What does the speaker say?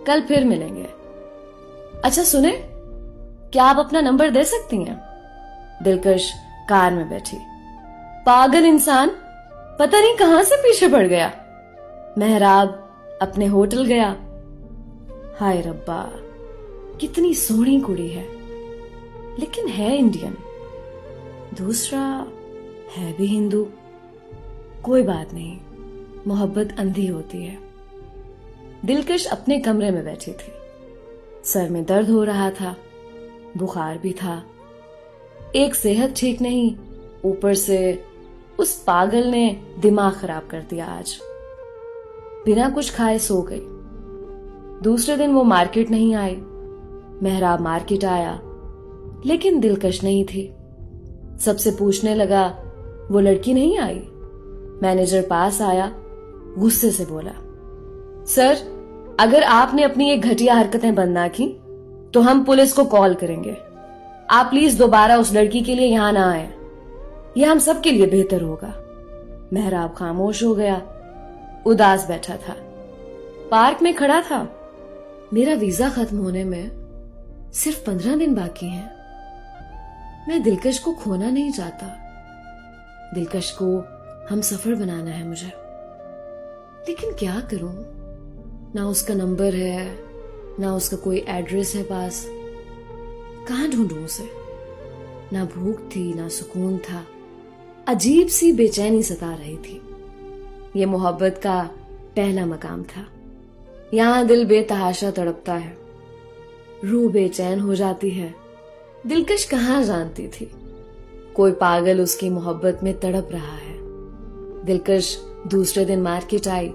کل پھر ملیں گے. اچھا سنیں, کیا آپ اپنا نمبر دے سکتی ہیں؟ دلکش کار میں بیٹھی. پاگل انسان, پتہ نہیں کہاں سے پیچھے پڑ گیا. محراب اپنے ہوٹل گیا. ہائے ربا, کتنی سونی کڑی ہے, لیکن ہے انڈین. دوسرا ہے بھی ہندو. کوئی بات نہیں, محبت اندھی ہوتی ہے. دلکش اپنے کمرے میں بیٹھی تھی. سر میں درد ہو رہا تھا, بخار بھی تھا. ایک صحت ٹھیک نہیں, اوپر سے اس پاگل نے دماغ خراب کر دیا. آج بنا کچھ کھائے سو گئی. دوسرے دن وہ مارکیٹ نہیں آئی. محراب مارکیٹ آیا, لیکن دلکش نہیں تھی. سب سے پوچھنے لگا, وہ لڑکی نہیں آئی؟ مینیجر پاس آیا, غصے سے بولا, سر اگر آپ نے اپنی یہ گھٹیا حرکتیں بند نہ کی تو ہم پولیس کو کال کریں گے. آپ پلیز دوبارہ اس لڑکی کے لیے یہاں نہ آئیں, یہ ہم سب کے لیے بہتر ہوگا. محراب خاموش ہو گیا, اداس بیٹھا تھا. پارک میں کھڑا تھا. میرا ویزا ختم ہونے میں صرف 15 دن باقی ہیں. میں دلکش کو کھونا نہیں چاہتا. دلکش کو ہم سفر بنانا ہے مجھے, لیکن کیا کروں؟ نہ اس کا نمبر ہے, نہ اس کا کوئی ایڈریس ہے پاس. کہاں ڈھونڈوں اسے؟ نہ بھوک تھی نہ سکون تھا. عجیب سی بے چینی ستا رہی تھی. یہ محبت کا پہلا مقام تھا. یہاں دل بے تحاشا تڑپتا ہے, روح بے چین ہو جاتی ہے. دلکش کہاں جانتی تھی کوئی پاگل اس کی محبت میں تڑپ رہا ہے. دلکش دوسرے دن مارکیٹ آئی.